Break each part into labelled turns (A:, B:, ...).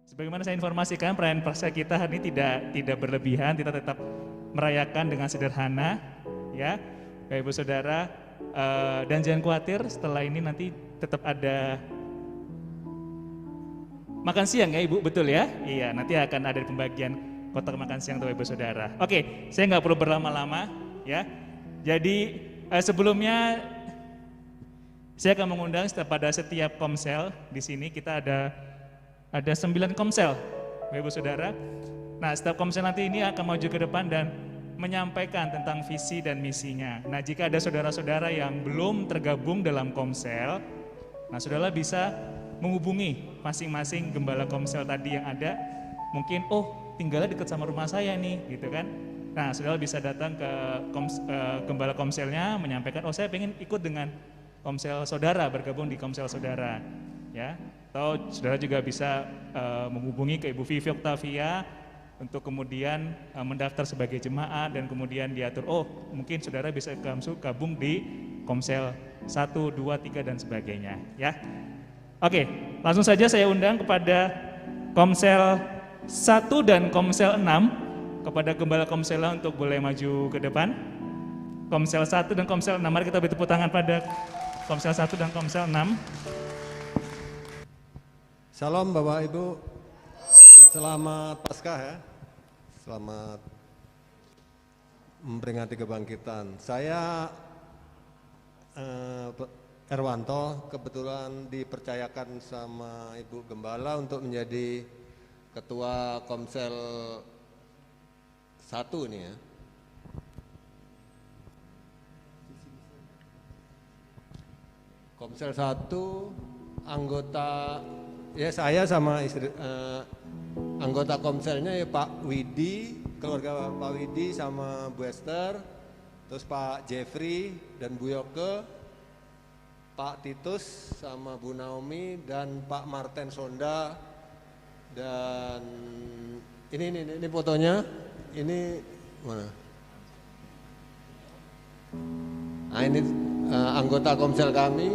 A: Sebagaimana saya informasikan, perayaan Paskah kita hari ini tidak berlebihan, kita tetap merayakan dengan sederhana, ya, Bapak Ibu Saudara, dan jangan khawatir, setelah ini nanti tetap ada makan siang ya Ibu, betul ya? Iya, nanti akan ada pembagian kotak makan siang Bapak Ibu Saudara. Oke, saya nggak perlu berlama-lama, ya. Jadi sebelumnya saya akan mengundang pada setiap komsel di sini kita ada 9 komsel, Bapak Ibu Saudara. Nah, setiap komsel nanti ini akan maju ke depan dan menyampaikan tentang visi dan misinya. Nah, jika ada saudara-saudara yang belum tergabung dalam komsel, nah saudara bisa menghubungi masing-masing gembala komsel tadi yang ada. Mungkin, tinggalnya dekat sama rumah saya nih, gitu kan. Nah, saudara bisa datang ke gembala komselnya, menyampaikan, saya pengen ikut dengan komsel saudara, bergabung di komsel saudara, ya. Atau saudara juga bisa menghubungi ke Ibu Vivi Octavia untuk kemudian mendaftar sebagai jemaat dan kemudian diatur, mungkin saudara bisa gabung di komsel 1, 2, 3 dan sebagainya, ya. Oke, langsung saja saya undang kepada komsel 1 dan komsel 6, kepada gembala komselnya untuk boleh maju ke depan. Komsel 1 dan komsel 6, mari kita beri tepuk tangan pada komsel 1 dan komsel 6.
B: Salam Bapak Ibu, selamat Paskah ya, selamat memperingati kebangkitan. Saya Erwanto kebetulan dipercayakan sama Ibu Gembala untuk menjadi Ketua Komsel 1 nih ya. Komsel 1, anggota ya saya sama istri, anggota komselnya ya Pak Widi, keluarga Pak Widi sama Bu Esther, terus Pak Jeffrey dan Bu Yoke, Pak Titus sama Bu Naomi dan Pak Martin Sonda, dan ini fotonya, ini mana? Nah ini anggota komsel kami.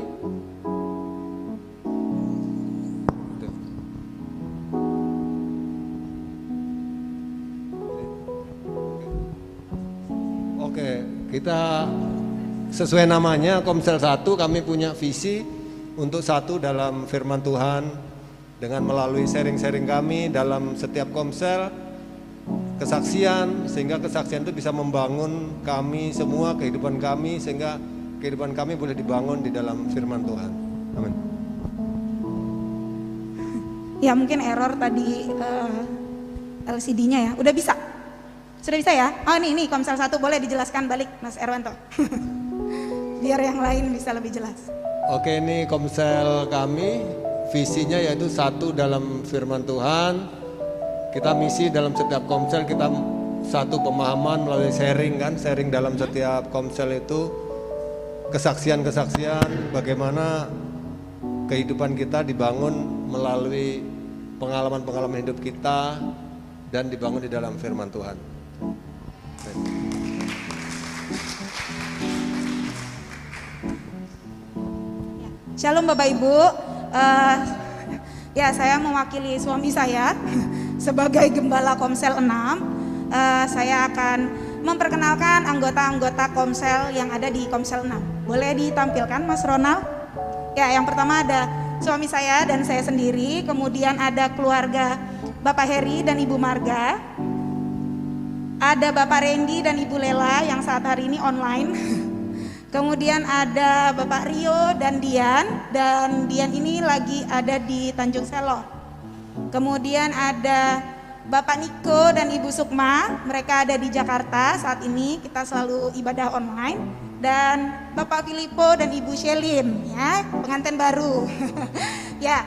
B: Oke, kita sesuai namanya Komsel 1, kami punya visi untuk satu dalam firman Tuhan dengan melalui sharing-sharing kami dalam setiap komsel, kesaksian, sehingga kesaksian itu bisa membangun kami semua, kehidupan kami, sehingga kehidupan kami boleh dibangun di dalam firman Tuhan. Amin.
C: Ya mungkin error tadi LCD-nya ya, udah bisa? Sudah bisa ya? Oh ini komsel 1 boleh dijelaskan balik Mas Erwanto. Biar yang lain bisa lebih jelas.
B: Oke, ini komsel kami, visinya yaitu satu dalam firman Tuhan. Kita misi dalam setiap komsel, kita satu pemahaman melalui sharing kan, sharing dalam setiap komsel itu kesaksian-kesaksian bagaimana kehidupan kita dibangun melalui pengalaman-pengalaman hidup kita dan dibangun di dalam firman Tuhan.
C: Shalom Bapak Ibu, ya saya mewakili suami saya sebagai Gembala Komsel 6. Saya akan memperkenalkan anggota-anggota komsel yang ada di Komsel 6. Boleh ditampilkan Mas Ronald? Ya, yang pertama ada suami saya dan saya sendiri, kemudian ada keluarga Bapak Heri dan Ibu Marga, ada Bapak Randy dan Ibu Lela yang saat hari ini online. Kemudian ada Bapak Rio dan Dian ini lagi ada di Tanjung Selor. Kemudian ada Bapak Niko dan Ibu Sukma, mereka ada di Jakarta saat ini, kita selalu ibadah online. Dan Bapak Filippo dan Ibu Shelin, ya, pengantin baru. Ya,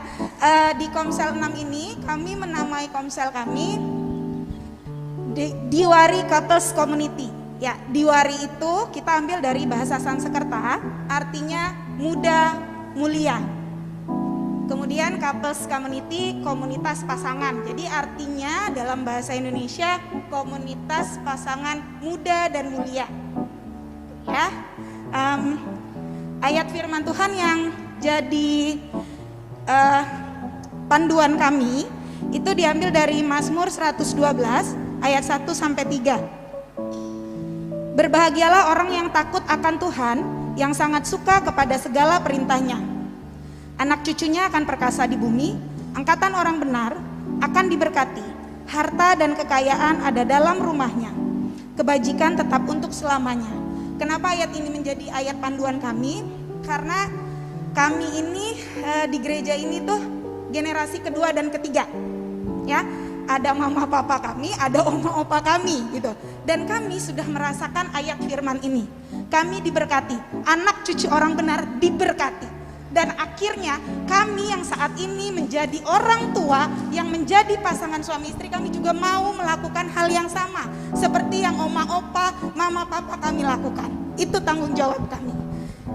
C: di Komsel 6 ini kami menamai komsel kami Diwari Couples Community. Ya, Diwari itu kita ambil dari bahasa Sanskerta, artinya muda mulia. Kemudian couples community, komunitas pasangan. Jadi artinya dalam bahasa Indonesia komunitas pasangan muda dan mulia. Ya, ayat firman Tuhan yang jadi panduan kami Itu diambil dari Mazmur 112 ayat 1 sampai 3. Berbahagialah orang yang takut akan Tuhan, yang sangat suka kepada segala perintahnya. Anak cucunya akan perkasa di bumi, angkatan orang benar akan diberkati. Harta dan kekayaan ada dalam rumahnya. Kebajikan tetap untuk selamanya. Kenapa ayat ini menjadi ayat panduan kami? Karena kami ini di gereja ini tuh generasi kedua dan ketiga. Ya, ada mama papa kami, ada oma opa kami gitu. Dan kami sudah merasakan ayat firman ini. Kami diberkati, anak cucu orang benar diberkati. Dan akhirnya kami yang saat ini menjadi orang tua, yang menjadi pasangan suami istri, kami juga mau melakukan hal yang sama seperti yang oma opa, mama papa kami lakukan. Itu tanggung jawab kami.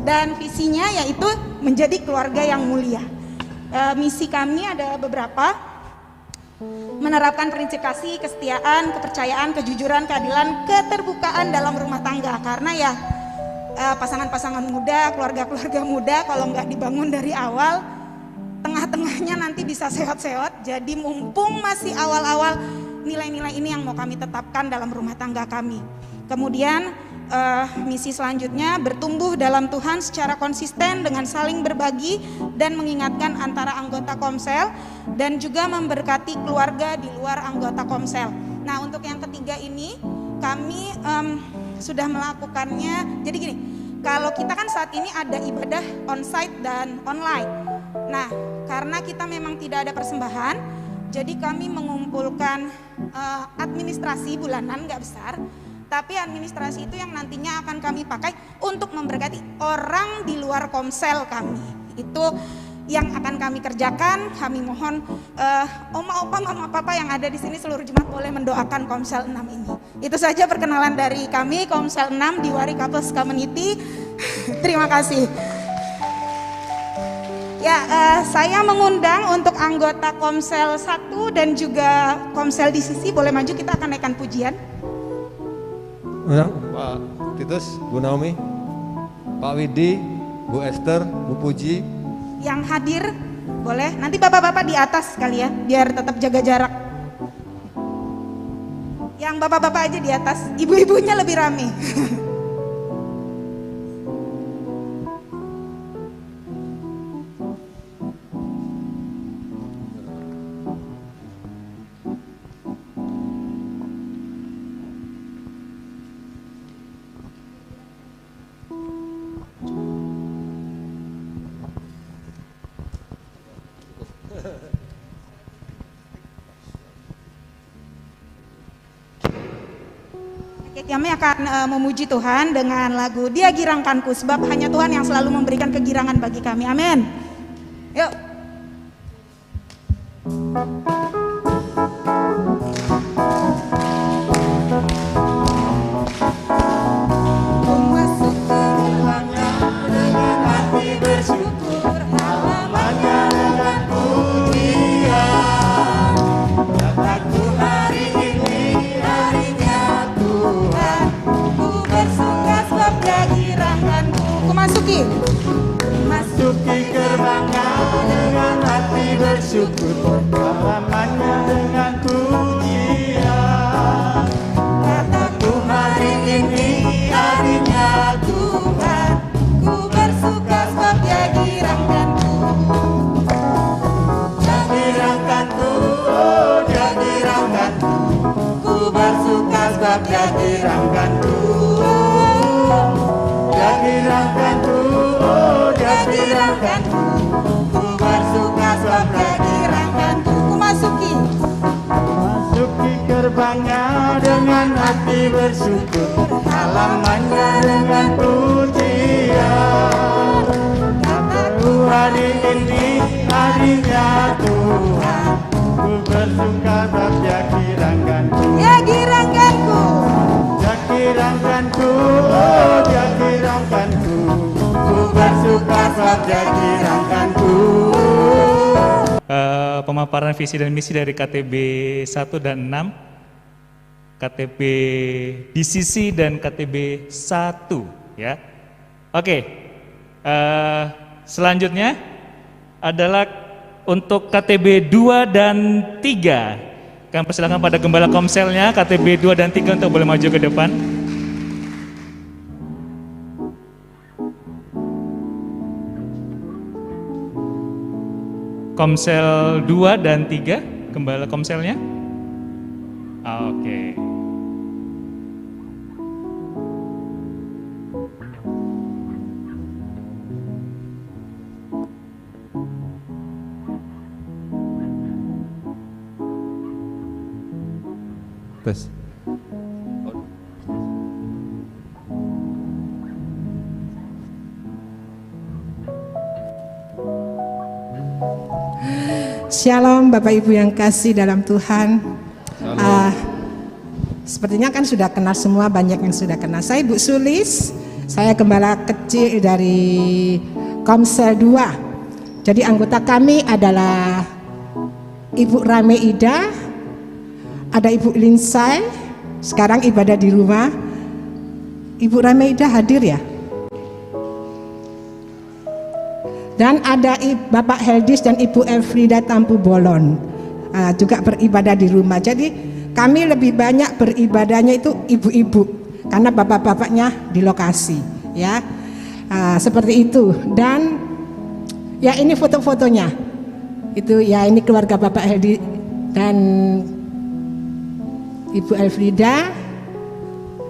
C: Dan visinya yaitu menjadi keluarga yang mulia. Misi kami ada beberapa: menerapkan prinsip kasih, kesetiaan, kepercayaan, kejujuran, keadilan, keterbukaan dalam rumah tangga. Karena ya pasangan-pasangan muda, keluarga-keluarga muda kalau nggak dibangun dari awal, tengah-tengahnya nanti bisa seot-seot. Jadi mumpung masih awal-awal, nilai-nilai ini yang mau kami tetapkan dalam rumah tangga kami. Kemudian misi selanjutnya bertumbuh dalam Tuhan secara konsisten dengan saling berbagi dan mengingatkan antara anggota Komsel, dan juga memberkati keluarga di luar anggota Komsel. Nah, untuk yang ketiga ini kami sudah melakukannya. Jadi gini, kalau kita kan saat ini ada ibadah onsite dan online. Nah, karena kita memang tidak ada persembahan, jadi kami mengumpulkan administrasi bulanan nggak besar. Tapi administrasi itu yang nantinya akan kami pakai untuk memberkati orang di luar Komsel kami. Itu yang akan kami kerjakan. Kami mohon oma opa mama papa yang ada di sini seluruh jemaat boleh mendoakan Komsel 6 ini. Itu saja perkenalan dari kami Komsel 6 di Wari Couples Community. Terima kasih. Ya, saya mengundang untuk anggota Komsel 1 dan juga Komsel di sisi boleh maju, kita akan naikkan pujian.
B: Pak Titus, Bu Naomi, Pak Widi, Bu Esther, Bu Puji.
C: Yang hadir boleh, nanti bapak-bapak di atas kali ya, biar tetap jaga jarak. Yang bapak-bapak aja di atas, ibu-ibunya lebih rame. Kami akan memuji Tuhan dengan lagu Dia Girangkanku, sebab hanya Tuhan yang selalu memberikan kegirangan bagi kami. Amin. Yuk.
D: Masuki gerbangnya dengan hati bersyukur, halamannya dengan pujian. Kataku hari ini harinya Tuhan, ku bersuka sebab Dia girangkanku. Dia girangkanku, oh Dia girangkanku, ku bersuka sebab Dia girangkanku. Dia girangkanku, oh Dia girangkanku, ku bersuka sebab Dia girangkanku.
C: Ku masuki
D: gerbangnya dengan hati bersyukur, halamannya dengan pujian. Kataku hari ini harinya Tuhan, ku bersuka sebab Dia girangkanku.
C: Dia girangkanku.
D: Dia girangkanku, oh Dia girangkanku, ku bersuka sebab Dia girangkanku.
A: Pemaparan visi dan misi dari KTB 1 dan 6, KTB DCC dan KTB 1 ya. Oke. Selanjutnya adalah untuk KTB 2 dan 3. Kami persilakan pada gembala komselnya KTB 2 dan 3 untuk boleh maju ke depan. Komsel 2 dan 3, gembala komselnya. Oke.
B: Tes.
E: Shalom Bapak Ibu yang kasih dalam Tuhan. Sepertinya kan sudah kenal semua, banyak yang sudah kenal. Saya Ibu Sulis, saya gembala kecil dari Komsel 2. Jadi anggota kami adalah Ibu Rame Ida, ada Ibu Linsai, sekarang ibadah di rumah. Ibu Rame Ida hadir ya? Dan ada Bapak Heldis dan Ibu Elfrida Tampu Bolon, juga beribadah di rumah. Jadi kami lebih banyak beribadahnya itu ibu-ibu, karena bapak-bapaknya di lokasi, ya. Seperti itu. Dan ya ini foto-fotonya. Itu ya ini keluarga Bapak Heldis dan Ibu Elfrida.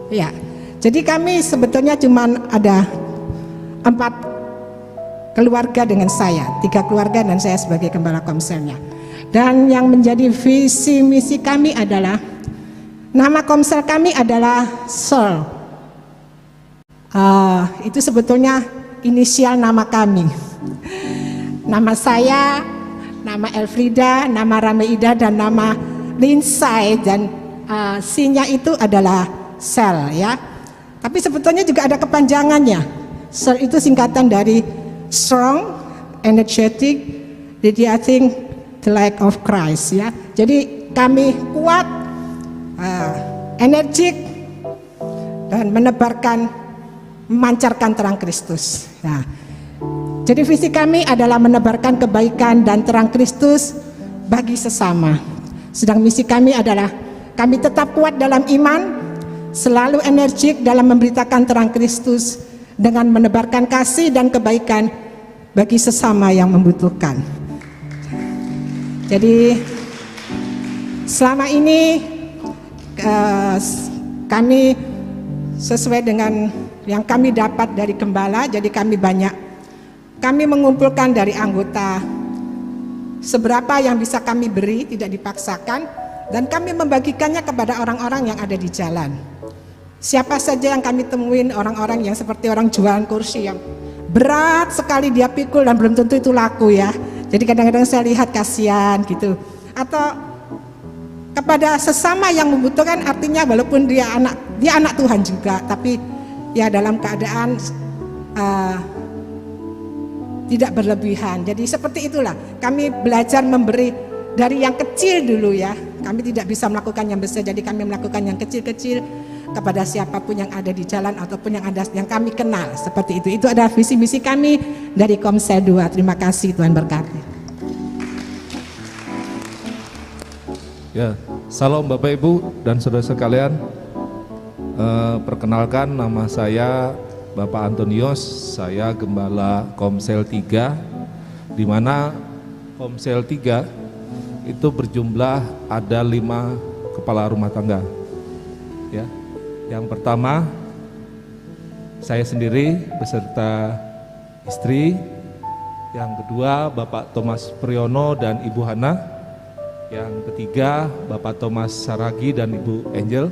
E: Ya. Jadi kami sebetulnya cuma ada 4 keluarga dengan saya, 3 keluarga dan saya sebagai gembala komselnya. Dan yang menjadi visi misi kami adalah, nama komsel kami adalah Sol. Itu sebetulnya inisial nama kami. Nama saya, nama Elfrida, nama Rameida dan nama Linsai, dan C-nya itu adalah Sel, ya. Tapi sebetulnya juga ada kepanjangannya. Sel itu singkatan dari strong, energetic, radiating the light of Christ, ya. Jadi kami kuat, energik, dan memancarkan terang Kristus. Nah, jadi visi kami adalah menebarkan kebaikan dan terang Kristus bagi sesama. Sedang misi kami adalah kami tetap kuat dalam iman, selalu energik dalam memberitakan terang Kristus dengan menebarkan kasih dan kebaikan bagi sesama yang membutuhkan. Jadi selama ini kami sesuai dengan yang kami dapat dari gembala, jadi kami mengumpulkan dari anggota seberapa yang bisa kami beri, tidak dipaksakan, dan kami membagikannya kepada orang-orang yang ada di jalan. Siapa saja yang kami temuin, orang-orang yang seperti orang jualan kursi yang berat sekali dia pikul dan belum tentu itu laku, ya. Jadi kadang-kadang saya lihat kasihan gitu. Atau kepada sesama yang membutuhkan, artinya walaupun dia anak Tuhan juga, tapi ya dalam keadaan tidak berlebihan. Jadi seperti itulah kami belajar memberi dari yang kecil dulu, ya. Kami tidak bisa melakukan yang besar, jadi kami melakukan yang kecil-kecil kepada siapapun yang ada di jalan ataupun yang kami kenal, seperti itu. Itu adalah visi misi kami dari Komsel 2. Terima kasih, Tuhan berkati.
F: Ya, salam Bapak Ibu dan saudara sekalian. Perkenalkan, nama saya Bapak Antonius, saya gembala Komsel 3, di mana Komsel 3 itu berjumlah ada 5 kepala rumah tangga. Ya. Yang pertama, saya sendiri beserta istri. Yang kedua, Bapak Thomas Priyono dan Ibu Hana. Yang ketiga, Bapak Thomas Saragi dan Ibu Angel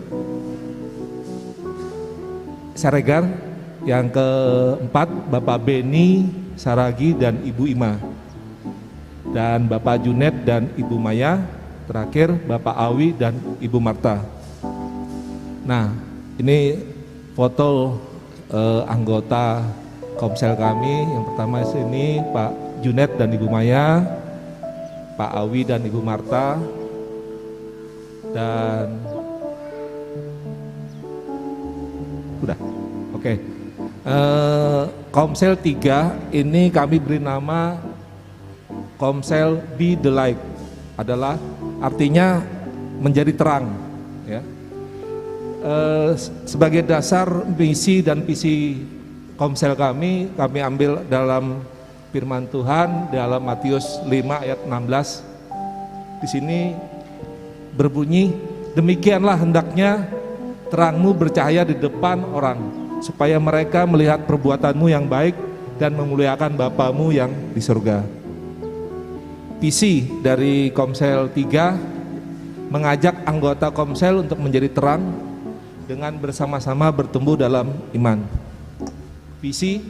F: Saregar. Yang keempat, Bapak Beni Saragi dan Ibu Ima. Dan Bapak Junet dan Ibu Maya. Terakhir, Bapak Awi dan Ibu Marta. Nah, ini foto anggota Komsel kami. Yang pertama sini Pak Junet dan Ibu Maya, Pak Awi dan Ibu Marta, dan udah, oke. Komsel 3 ini kami beri nama Komsel Be the Light adalah artinya menjadi terang, ya. Sebagai dasar misi dan visi Komsel kami ambil dalam firman Tuhan dalam Matius 5 ayat 16. Di sini berbunyi, demikianlah hendaknya terangmu bercahaya di depan orang, supaya mereka melihat perbuatanmu yang baik dan memuliakan Bapamu yang di surga. Visi dari Komsel 3 mengajak anggota Komsel untuk menjadi terang dengan bersama-sama bertumbuh dalam iman. Visi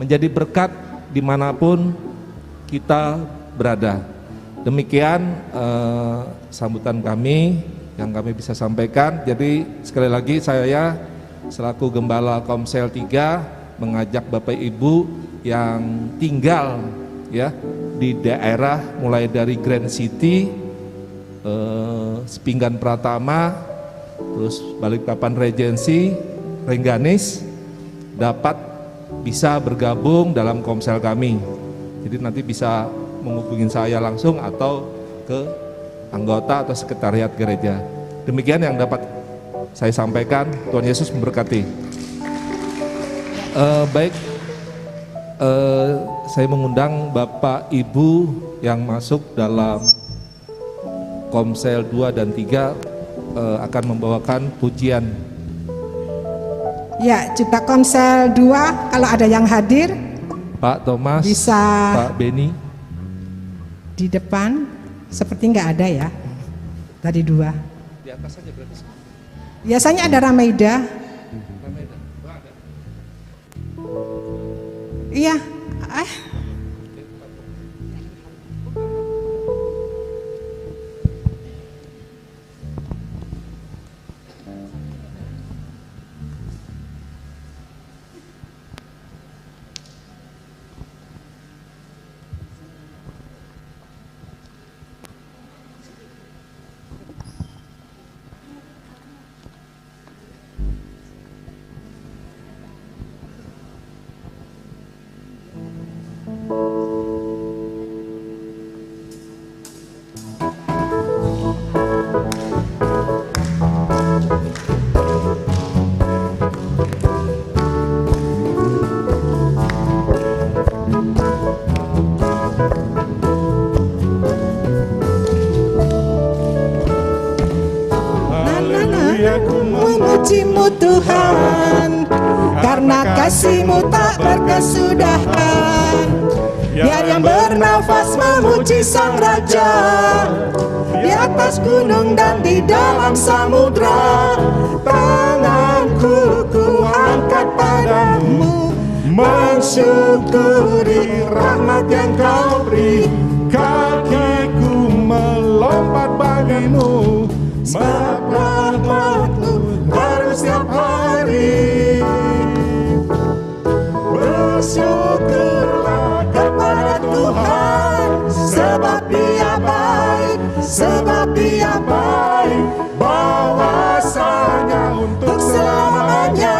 F: menjadi berkat dimanapun kita berada. Demikian sambutan kami yang kami bisa sampaikan. Jadi sekali lagi saya selaku Gembala Komsel 3 mengajak Bapak Ibu yang tinggal ya di daerah mulai dari Grand City, Sepinggan Pratama, terus Balikpapan Regency, Rengganis dapat bisa bergabung dalam Komsel kami. Jadi nanti bisa menghubungi saya langsung atau ke anggota atau sekretariat gereja. Demikian yang dapat saya sampaikan. Tuhan Yesus memberkati. Baik, saya mengundang Bapak Ibu yang masuk dalam Komsel 2 dan 3 akan membawakan pujian.
E: Ya, juga Komsel 2 kalau ada yang hadir
F: Pak Thomas,
E: bisa
F: Pak Beni.
E: di depan, seperti nggak ada ya tadi 2.
F: Di atas saja berarti.
E: Biasanya ada Rameida. Iya, memujimu Tuhan, karena kasih-Mu tak berkesudahan. Biar yang bernafas memuji Sang Raja, di atas gunung dan di dalam samudra. Tanganku ku angkat padamu, mensyukuri rahmat yang Kau beri. Kakiku melompat bagimu, sebab rahmat-Mu baru setiap hari. Bersyukurlah kepada Tuhan, sebab Dia baik, sebab Dia baik. Bahwasanya untuk selamanya,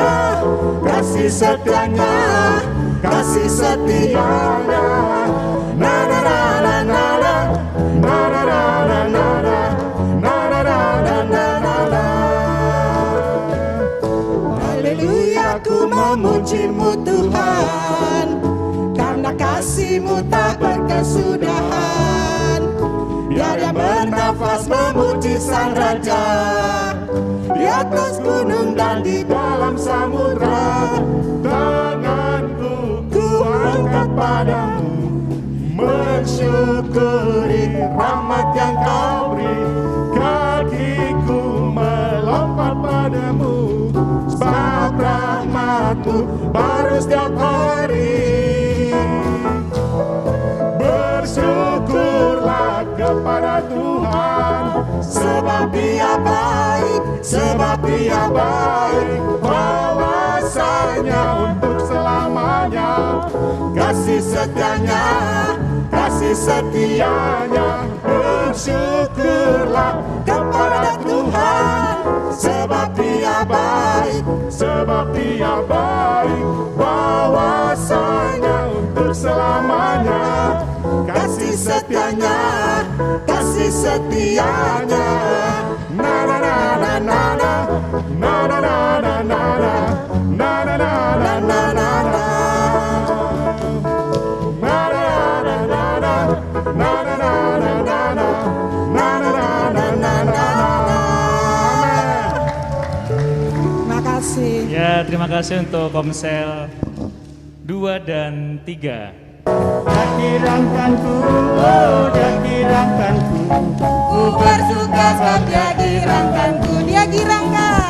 E: kasih setianya, kasih setianya. Na na na na na na, na na na na na na, na na na na na na. Haleluya, ku memuji-Mu Tuhan, karena kasih-Mu tak berkesudahan. Biar yang bernafas memuji Sang Raja, di atas gunung dan di dalam samudra. Tanganku ku angkat padamu, mensyukuri rahmat yang Kau beri. Kakiku melompat padamu, sebab rahmat-Mu baru setiap hari. Bersyukurlah kepada Tuhan, sebab Dia baik, sebab Dia baik. Bahwasanya untuk selamanya, kasih setianya, kasih setianya. Bersyukurlah kepada Tuhan, sebab Dia baik, sebab Dia baik. Bahwasanya untuk selamanya, kasih
D: setianya, kasih setianya. Na na na na na na, na na na na na na, na na na na na na na.
A: Ya, terima kasih untuk Komsel 2 dan 3.
D: Jakirangkanku, oh jakirangkanku,
C: Ku bersuka sebab dia girangkanku, dia girangkan.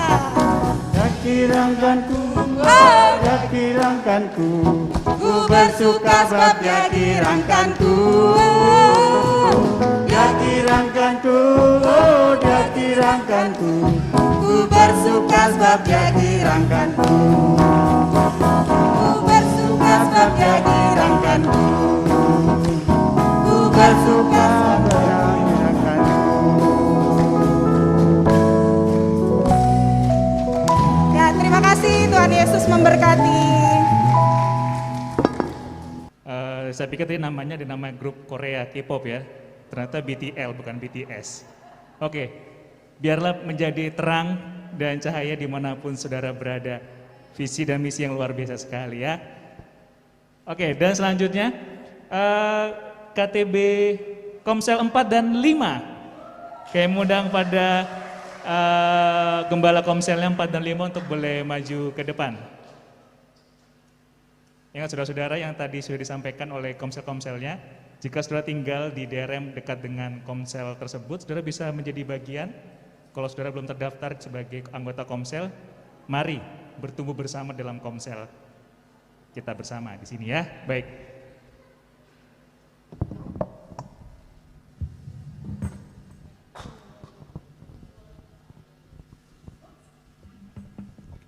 D: jakirangkanku,
C: Oh,
D: jakirangkanku,
C: ku bersuka sebab dia girangkanku.
D: jakirangkanku, oh jakirangkanku,
C: Ku bersuka sebab dia girangkanku. Ku bersuka sebab dia girangkanku. Ku bersuka sebab dia
D: jakirangkanku.
C: Ya, terima kasih, Tuhan Yesus memberkati.
A: Saya pikir tadi namanya dinamai grup Korea K-pop ya. Ternyata BTL bukan BTS. Oke, biarlah menjadi terang dan cahaya dimanapun saudara berada. Visi dan misi yang luar biasa sekali ya. Oke, dan selanjutnya KTB Komsel 4 dan 5. Kayak mengundang pada Gembala Komselnya 4 dan 5 untuk boleh maju ke depan. Ingat saudara-saudara yang tadi sudah disampaikan oleh komsel-komselnya, jika saudara tinggal di daerah yang dekat dengan komsel tersebut, saudara bisa menjadi bagian. Kalau saudara belum terdaftar sebagai anggota komsel, mari bertumbuh bersama dalam komsel kita bersama di sini ya. Baik.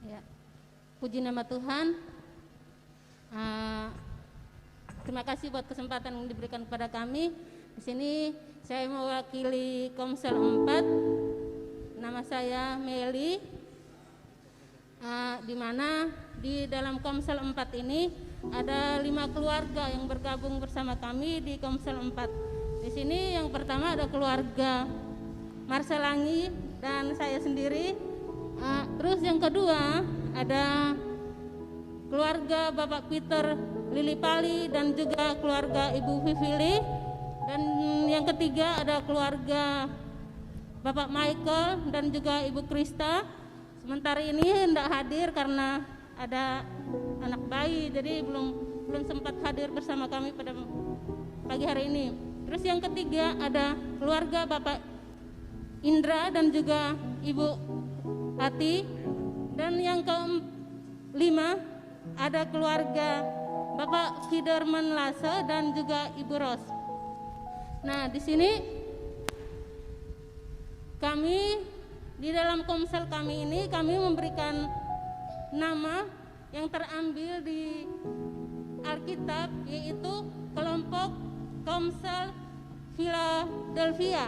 G: Ya. Puji nama Tuhan. Terima kasih buat kesempatan yang diberikan kepada kami. Di sini saya mewakili Komsel 4. Nama saya Meli. Di mana di dalam Komsel 4 ini ada 5 keluarga yang bergabung bersama kami di Komsel 4. Di sini yang pertama ada keluarga Marselangi dan saya sendiri. Terus yang kedua ada keluarga Bapak Peter Lilipali dan juga keluarga Ibu Vivili, dan yang ketiga ada keluarga Bapak Michael dan juga Ibu Krista. Sementara ini hendak hadir karena ada anak bayi, jadi belum sempat hadir bersama kami pada pagi hari ini. Terus yang ketiga ada keluarga Bapak Indra dan juga Ibu Ati, dan yang kelima ada keluarga Bapak Fiderman Lase dan juga Ibu Ros. Nah, di sini kami di dalam komsel kami ini kami memberikan nama yang terambil di Alkitab, yaitu kelompok Komsel Philadelphia.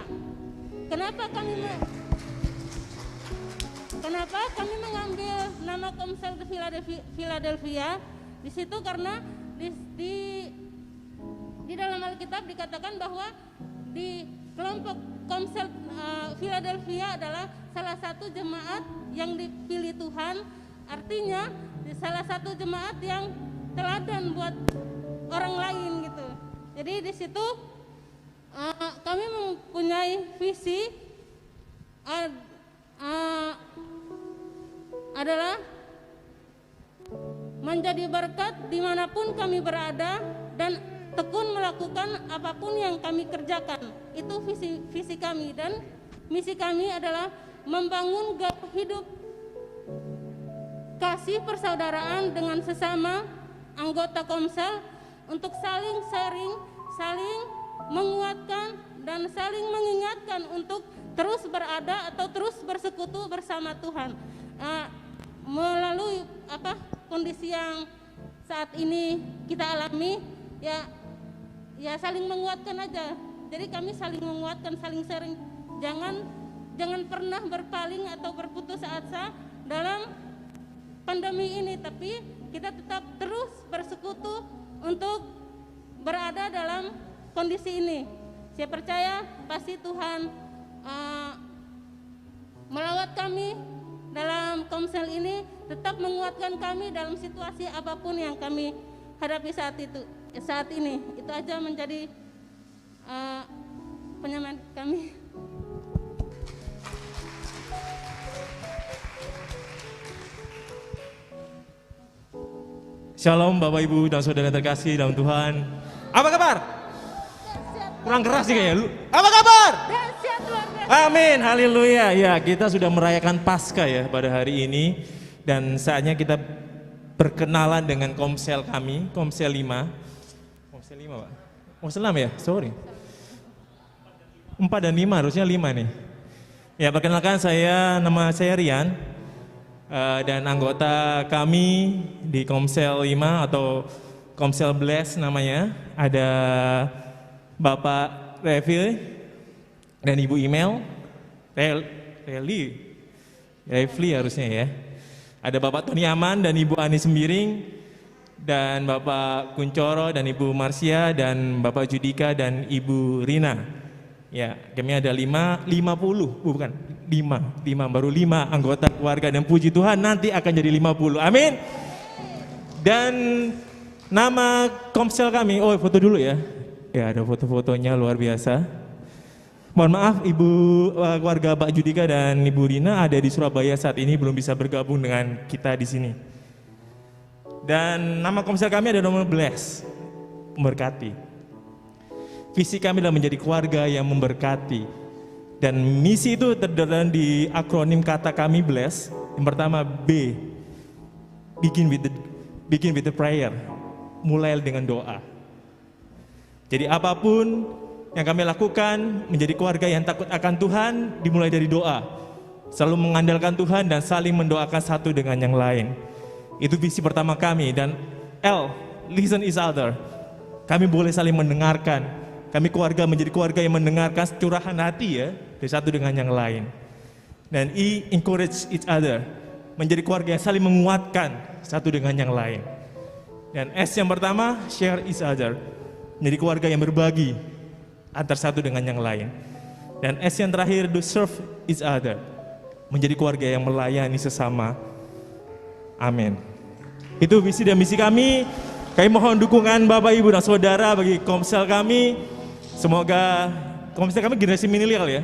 G: Kenapa kami mengambil nama Komsel Philadelphia? Di situ karena di dalam Alkitab dikatakan bahwa di kelompok Komsel Philadelphia adalah salah satu jemaat yang dipilih Tuhan, artinya salah satu jemaat yang teladan buat orang lain gitu. Jadi di situ kami mempunyai visi adalah menjadi berkat dimanapun kami berada dan tekun melakukan apapun yang kami kerjakan. Itu visi kami, dan misi kami adalah membangun gaya hidup kasih persaudaraan dengan sesama anggota Komsel untuk saling sharing, saling menguatkan dan saling mengingatkan untuk terus berada atau terus bersekutu bersama Tuhan. Melalui kondisi yang saat ini kita alami, ya saling menguatkan aja. Jadi kami saling menguatkan, saling sharing. Jangan pernah berpaling atau berputus asa dalam pandemi ini, tapi kita tetap terus bersekutu untuk berada dalam kondisi ini. Saya percaya pasti Tuhan melawat kami dalam komsel ini, tetap menguatkan kami dalam situasi apapun yang kami hadapi saat ini. Itu aja menjadi penyemangat kami.
H: Shalom Bapak Ibu dan Saudara terkasih dalam Tuhan. Apa kabar? Kurang keras sih kayaknya. Apa kabar?
G: Dahsyat luar biasa.
H: Amin, haleluya. Ya, kita sudah merayakan Paskah ya pada hari ini. Dan saatnya kita berkenalan dengan komsel kami, komsel 5. Komsel 5 Pak? Komsel 6 ya? Sorry. 4 dan 5, harusnya 5 nih. Ya, perkenalkan nama saya Rian. Dan anggota kami di Komsel 5 atau Komsel Bless namanya, ada Bapak Refil dan Ibu Email, Refli harusnya ya. Ada Bapak Tony Aman dan Ibu Ani Sembiring, dan Bapak Kuncoro dan Ibu Marsia, dan Bapak Judika dan Ibu Rina. Ya, kami ada 5 anggota keluarga, dan puji Tuhan nanti akan jadi 50. Amin. Dan nama komsel kami, foto dulu ya. Ya, ada foto-fotonya luar biasa. Mohon maaf Ibu keluarga Pak Judika dan Ibu Rina ada di Surabaya saat ini, belum bisa bergabung dengan kita di sini. Dan nama komsel kami ada nomor Bless, memberkati. Visi kami adalah menjadi keluarga yang memberkati. Dan misi itu terdapat di akronim kata kami Bless. Yang pertama B, begin with the prayer. Mulai dengan doa. Jadi apapun yang kami lakukan, menjadi keluarga yang takut akan Tuhan, dimulai dari doa. Selalu mengandalkan Tuhan dan saling mendoakan satu dengan yang lain. Itu visi pertama kami. Dan L, listen each other. Kami boleh saling mendengarkan. Kami keluarga menjadi keluarga yang mendengarkan curahan hati ya, dari satu dengan yang lain. Dan E, encourage each other. Menjadi keluarga yang saling menguatkan satu dengan yang lain. Dan S yang pertama, share each other. Menjadi keluarga yang berbagi antar satu dengan yang lain. Dan S yang terakhir, do serve each other. Menjadi keluarga yang melayani sesama. Amin. Itu visi dan misi kami. Kami mohon dukungan Bapak Ibu dan Saudara bagi komsel kami. Semoga komsel kami generasi milenial ya.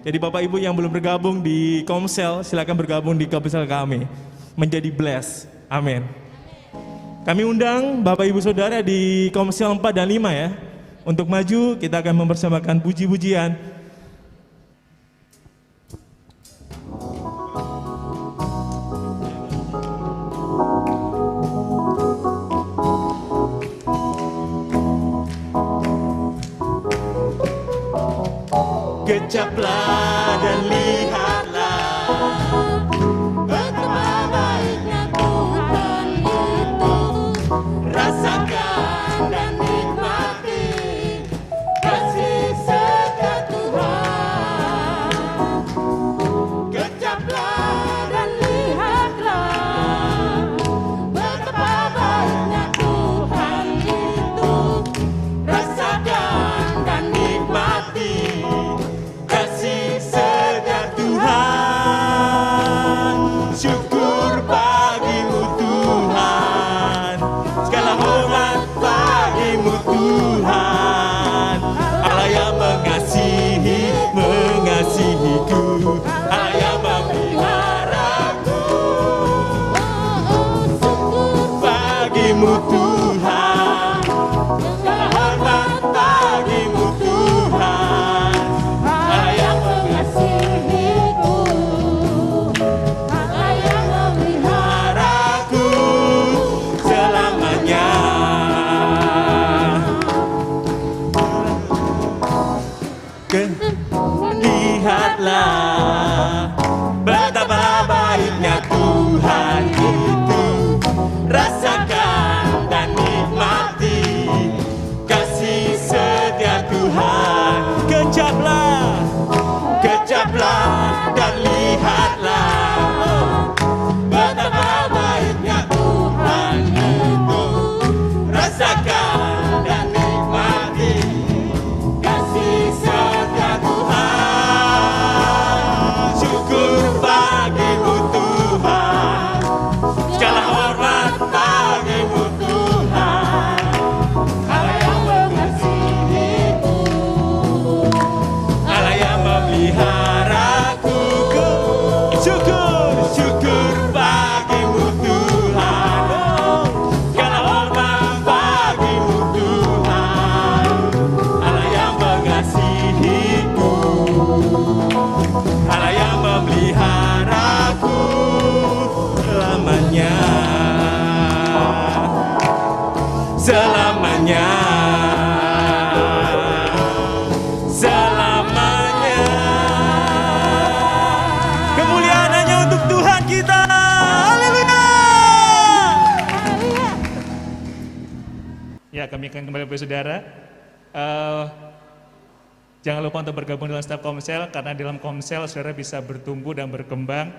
H: Jadi Bapak Ibu yang belum bergabung di komsel, silakan bergabung di komsel kami. Menjadi bless. Amin. Kami undang Bapak Ibu Saudara di komsel 4 dan 5 ya. Untuk maju, kita akan mempersembahkan puji-pujian. Kecaplah dan lihatlah
G: Betapa baiknya Tuhan itu.
H: rasakan dan nikmati kasih setia Tuhan. Kecaplah dan lihatlah betapa baiknya Tuhan itu. Rasakan dan nikmati kasih setia Tuhan. Syukur bagimu Tuhan, segala hormat bagimu Tuhan. Allah yang mengasihiku, Allah yang memeliharaku. Bagimu Tuhan, segala hormat bagimu Tuhan. Allah yang mengasihiku, Allah yang memeliharaku selamanya. Lihatlah betapa baiknya Tuhan itu. Rasakan dan nikmati kasih setia Tuhan. Kecaplah dan lihatlah betapa baiknya Tuhan itu. Rasakan dan nikmati
A: Ya, kami akan kembali Bapak Saudara. Jangan lupa untuk bergabung dalam staf komsel, karena dalam komsel saudara bisa bertumbuh dan berkembang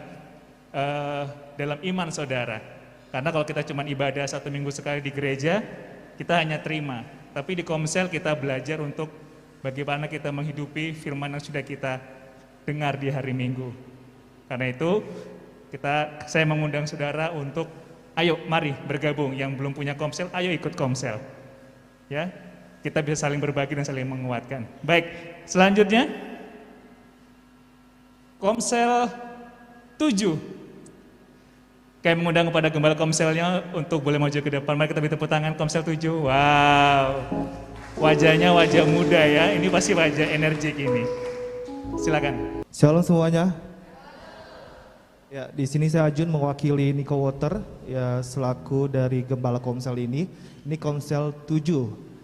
A: dalam iman saudara. Karena kalau kita cuma ibadah 1 minggu sekali di gereja, kita hanya terima. Tapi di komsel kita belajar untuk bagaimana kita menghidupi firman yang sudah kita dengar di hari Minggu. Karena itu saya mengundang saudara untuk ayo mari bergabung. Yang belum punya komsel, ayo ikut komsel. Ya, kita bisa saling berbagi dan saling menguatkan. Baik, selanjutnya komsel 7. Kayak mengundang kepada gembala komselnya untuk boleh maju ke depan. Mari kita beri tepuk tangan komsel 7. Wow, wajahnya wajah muda ya. Ini pasti wajah energik ini. Silakan.
I: Shalom semuanya. Ya, di sini saya Ajun mewakili Nico Water ya selaku dari gembala komsel ini. Ini komsel 7.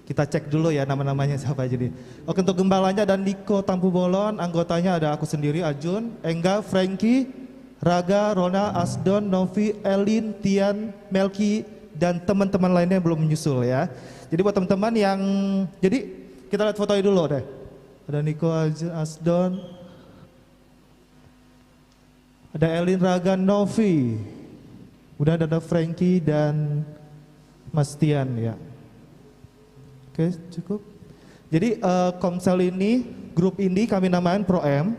I: Kita cek dulu ya nama-namanya siapa aja nih. Oke, untuk gembalanya ada Niko Tampu Bolon, anggotanya ada aku sendiri Ajun, Engga, Frankie, Raga, Rona, Asdon, Novi, Elin, Tian, Melki, dan teman-teman lainnya yang belum menyusul ya. Jadi buat teman-teman yang, jadi kita lihat fotonya dulu deh. Ada Niko, Asdon, ada Elin, Raga, Novi, udah ada Frankie dan Mas Tian ya. Oke, cukup. Jadi komsel ini, grup ini kami namakan Pro-M.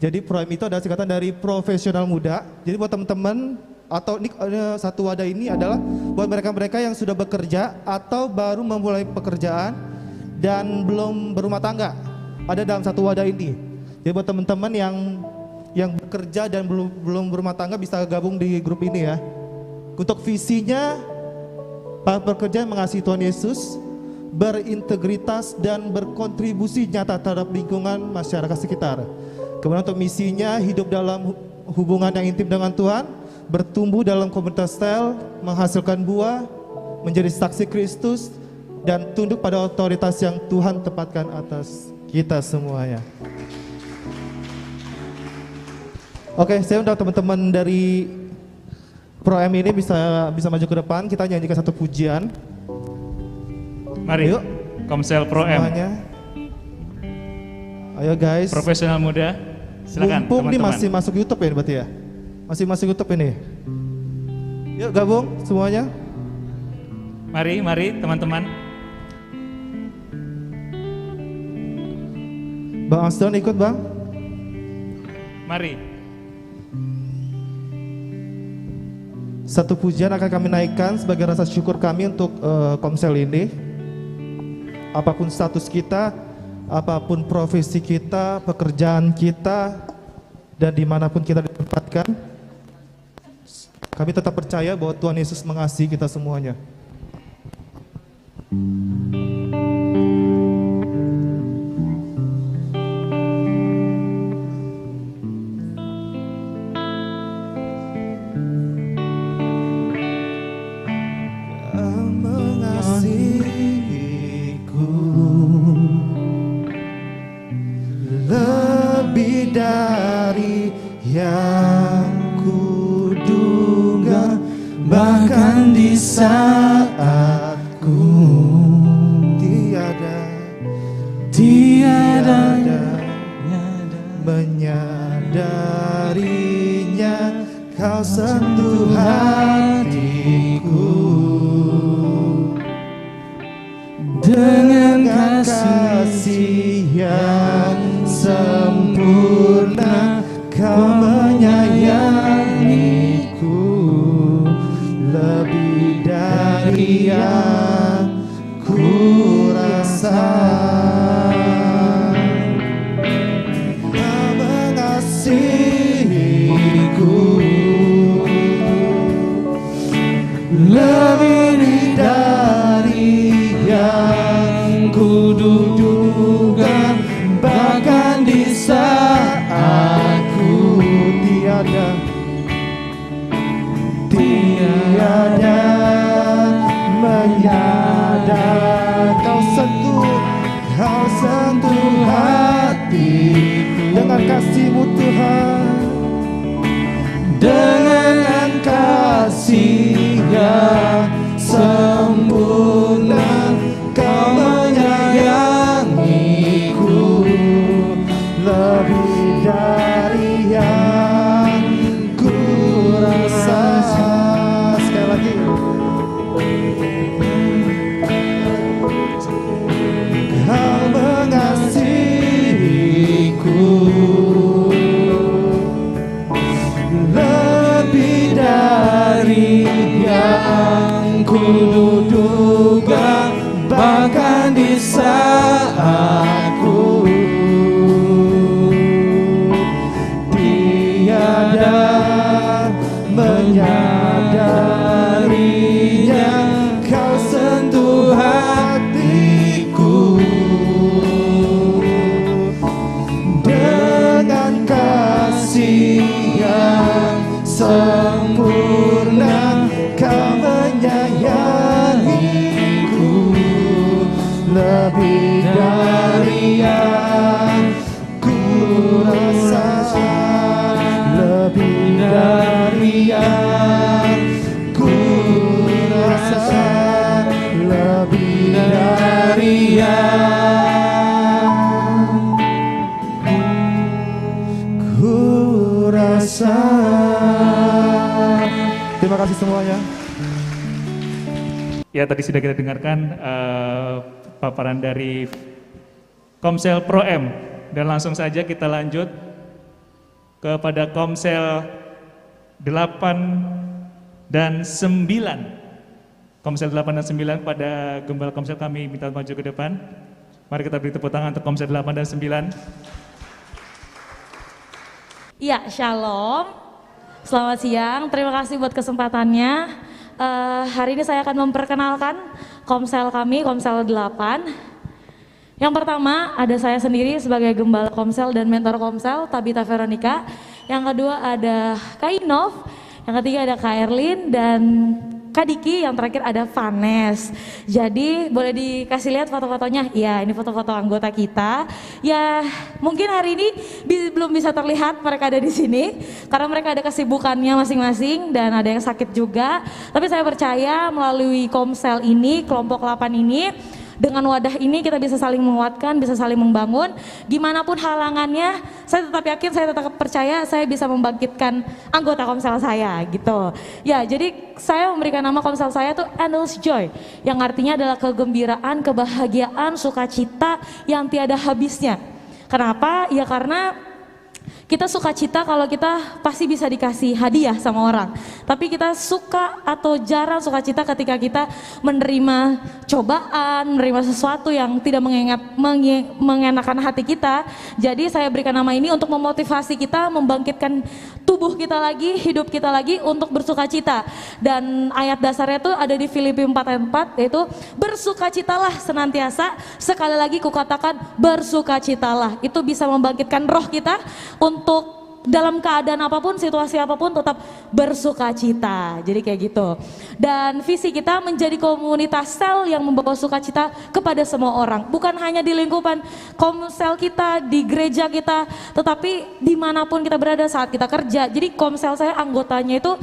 I: Jadi Pro-M itu adalah singkatan dari profesional muda. Jadi buat teman-teman atau ini satu wadah ini adalah buat mereka-mereka yang sudah bekerja atau baru memulai pekerjaan dan belum berumah tangga. Ada dalam satu wadah ini. Jadi buat teman-teman yang bekerja dan belum berumah tangga bisa gabung di grup ini ya. Untuk visinya, para pekerja mengasihi Tuhan Yesus, berintegritas dan berkontribusi nyata terhadap lingkungan masyarakat sekitar. Kemudian untuk misinya, hidup dalam hubungan yang intim dengan Tuhan, bertumbuh dalam komunitas sel, menghasilkan buah, menjadi saksi Kristus, dan tunduk pada otoritas yang Tuhan tempatkan atas kita semuanya. Oke, saya undang teman-teman dari Pro-M ini bisa maju ke depan, kita nyanyikan satu pujian.
A: Mari,
I: ayo.
A: komsel Pro-M.
I: Semuanya. Ayo guys.
A: Profesional muda, silakan
I: Mumpung
A: teman-teman.
I: ini masih masuk YouTube ya berarti ya? Masih masuk YouTube ini. Yuk gabung semuanya.
A: Mari teman-teman.
I: Bang Aston ikut bang.
A: Mari.
I: Satu pujian akan kami naikkan sebagai rasa syukur kami untuk komsel ini. Apapun status kita, apapun profesi kita, pekerjaan kita, dan dimanapun kita ditempatkan, kami tetap percaya bahwa Tuhan Yesus mengasihi kita semuanya. Lebih dari yang kuduga, bahkan di saat ku tiada menyadarinya, kau sentuh hatiku dengan kasih yang sempurna, kau menyayangiku lebih dari yang ku rasa. Kau mengasihiku lebih dari yang ku duga, bahkan di saat ku tiada menyadar, kau sentuh hatiku dengan kasih-Mu Tuhan, dengan kasih yang sempurna, sadar menyadarinya, kau sentuh hatiku dengan kasih yang sempurna, kau menyayangiku lebih dari yang ku rasa, lebih dari yang ku rasa, lebih dari yang ku rasa. Terima kasih semuanya.
A: Ya, tadi sudah kita dengarkan paparan dari Komsel Pro M, dan langsung saja kita lanjut kepada Komsel 8 dan 9. Komsel 8 dan 9 pada Gembala Komsel kami minta maju ke depan. Mari kita beri tepuk tangan untuk Komsel 8 dan 9.
J: Ya, shalom. Selamat siang, terima kasih buat kesempatannya. Hari ini saya akan memperkenalkan Komsel kami, Komsel 8. Yang pertama ada saya sendiri sebagai Gembala Komsel dan Mentor Komsel, Tabita Veronica. Yang kedua ada Kak Inov, yang ketiga ada Kak Erlin, dan Kak Diki, yang terakhir ada Vanes. Jadi boleh dikasih lihat foto-fotonya? Ya, ini foto-foto anggota kita. Ya, mungkin hari ini belum bisa terlihat mereka ada di sini karena mereka ada kesibukannya masing-masing dan ada yang sakit juga. Tapi saya percaya melalui Komsel ini, kelompok 8 ini, dengan wadah ini kita bisa saling menguatkan, bisa saling membangun. Gimana pun halangannya, saya tetap yakin, saya tetap percaya saya bisa membangkitkan anggota Komsel saya gitu. Ya, jadi saya memberikan nama Komsel saya tuh Endless Joy, yang artinya adalah kegembiraan, kebahagiaan, sukacita yang tiada habisnya. Kenapa? Ya karena kita suka cita kalau kita pasti bisa dikasih hadiah sama orang. Tapi kita suka atau jarang suka cita ketika kita menerima cobaan, menerima sesuatu yang tidak mengenakan hati kita. Jadi saya berikan nama ini untuk memotivasi kita, membangkitkan tubuh kita lagi, hidup kita lagi untuk bersuka cita. Dan ayat dasarnya itu ada di Filipi 4 ayat 4, yaitu bersukacitalah senantiasa. Sekali lagi kukatakan bersukacitalah. Itu bisa membangkitkan roh kita untuk dalam keadaan apapun, situasi apapun tetap bersukacita. Jadi kayak gitu. Dan visi kita menjadi komunitas sel yang membawa sukacita kepada semua orang. Bukan hanya di lingkupan Komsel kita, di gereja kita, tetapi dimanapun kita berada saat kita kerja. Jadi Komsel saya anggotanya itu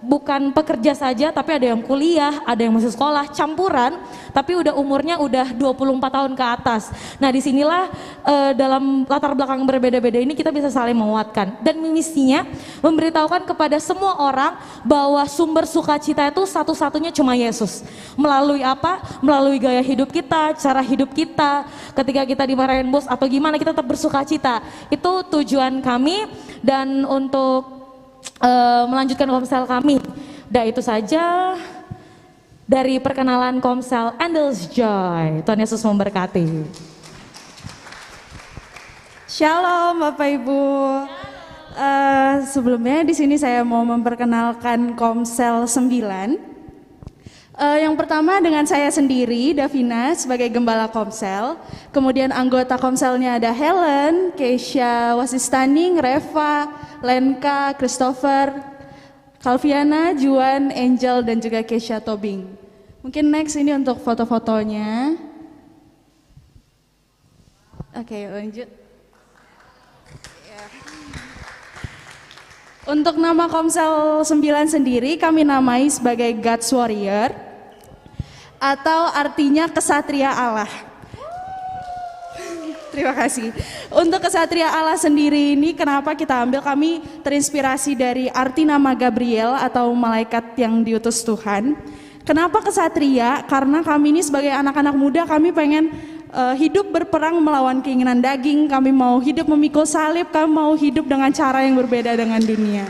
J: bukan pekerja saja, tapi ada yang kuliah, ada yang masih sekolah, campuran, tapi udah umurnya udah 24 tahun ke atas. Nah disinilah dalam latar belakang berbeda-beda ini kita bisa saling menguatkan. Dan misinya memberitahukan kepada semua orang bahwa sumber sukacita itu satu-satunya cuma Yesus. Melalui apa? Melalui gaya hidup kita, cara hidup kita, ketika kita dimarahin bos atau gimana kita tetap bersukacita. Itu tujuan kami, dan untuk melanjutkan Komsel kami. Dan itu saja dari perkenalan Komsel Endless Joy. Tuhan Yesus memberkati.
K: Shalom Bapak Ibu. Sebelumnya di sini saya mau memperkenalkan Komsel 9. Yang pertama dengan saya sendiri, Davina, sebagai Gembala Komsel. Kemudian anggota Komselnya ada Helen, Keisha Wasistaning, Reva, Lenka, Christopher, Calviana, Juan, Angel, dan juga Keisha Tobing. Mungkin next ini untuk foto-fotonya. Oke, lanjut. Untuk nama Komsel 9 sendiri kami namai sebagai God's Warrior, atau artinya kesatria Allah. Terima kasih. Untuk kesatria Allah sendiri ini kenapa kita ambil, kami terinspirasi dari arti nama Gabriel atau malaikat yang diutus Tuhan. Kenapa kesatria? Karena kami ini sebagai anak-anak muda kami pengen hidup berperang melawan keinginan daging, kami mau hidup memikul salib, kami mau hidup dengan cara yang berbeda dengan dunia.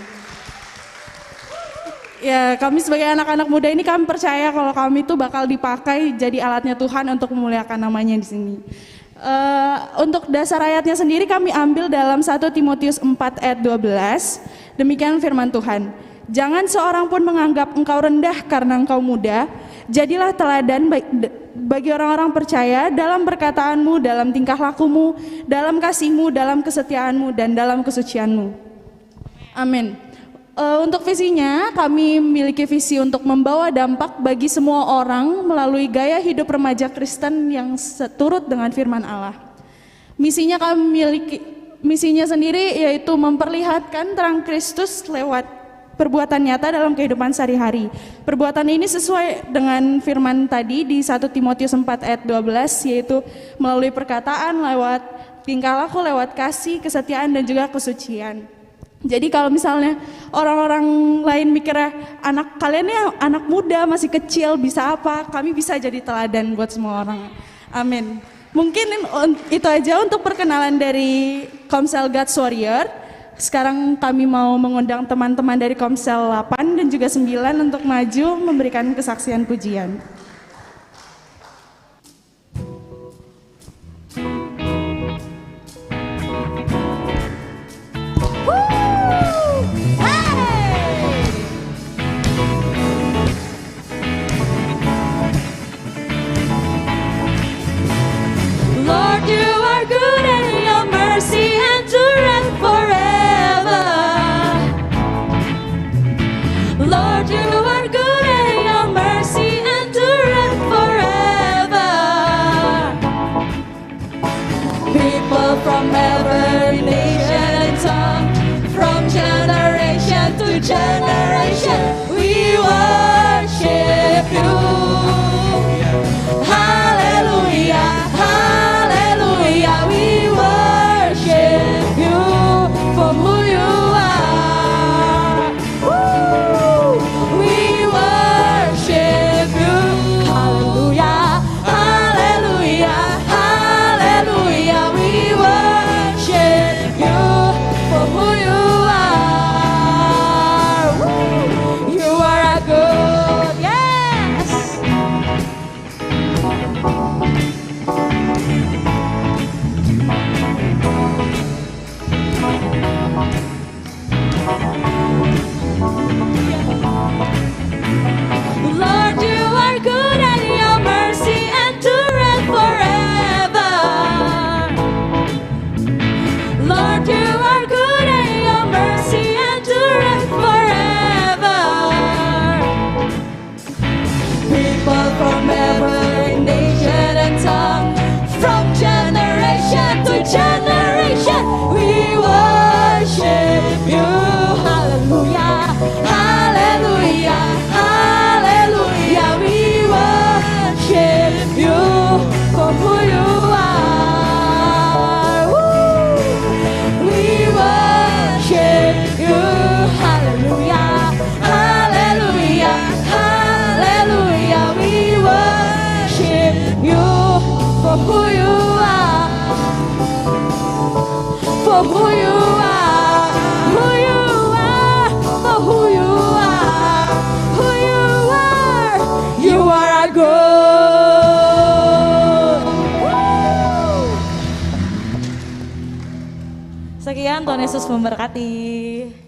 K: Ya, kami sebagai anak-anak muda ini kami percaya kalau kami itu bakal dipakai jadi alatnya Tuhan untuk memuliakan namanya di sini. Untuk dasar ayatnya sendiri kami ambil dalam 1 Timotius 4 ayat 12. Demikian firman Tuhan. Jangan seorang pun menganggap engkau rendah karena engkau muda. Jadilah teladan bagi orang-orang percaya dalam perkataanmu, dalam tingkah lakumu, dalam kasihmu, dalam kesetiaanmu, dan dalam kesucianmu. Amin. Untuk visinya, kami memiliki visi untuk membawa dampak bagi semua orang melalui gaya hidup remaja Kristen yang seturut dengan firman Allah. Misinya kami miliki, misinya sendiri yaitu memperlihatkan terang Kristus lewat perbuatan nyata dalam kehidupan sehari-hari. Perbuatan ini sesuai dengan firman tadi di 1 Timotius 4 ayat 12, yaitu melalui perkataan, lewat tingkah laku, lewat kasih, kesetiaan, dan juga kesucian. Jadi kalau misalnya orang-orang lain mikirnya anak kalian ya anak muda masih kecil bisa apa, kami bisa jadi teladan buat semua orang. Amin. Mungkin itu aja untuk perkenalan dari Komsel God's Warrior. Sekarang kami mau mengundang teman-teman dari Komsel 8 dan juga 9 untuk maju memberikan kesaksian pujian.
L: Lord, you are good and your mercy endureth forever. Lord, you are good and your mercy endureth forever. People from every nation and tongue, from generation to generation, we worship you. Hallelujah. Hallelujah, we worship you for who you are. Woo! We worship you. Hallelujah, hallelujah, hallelujah, we worship you for who you are. Woo! You are a good, yes. Lord, you are good and your mercy endureth forever. Lord, you are good and your mercy endureth forever. People from every nation and tongue, from generation to generation, we worship you. Hallelujah, hallelujah, hallelujah, we worship you for who you are. Woo! We worship you. Hallelujah, hallelujah, hallelujah, we worship you for who you are. For who you are, who you are, for who you are, who you are. You are a good.
J: Sekian, Tuhan Yesus memberkati.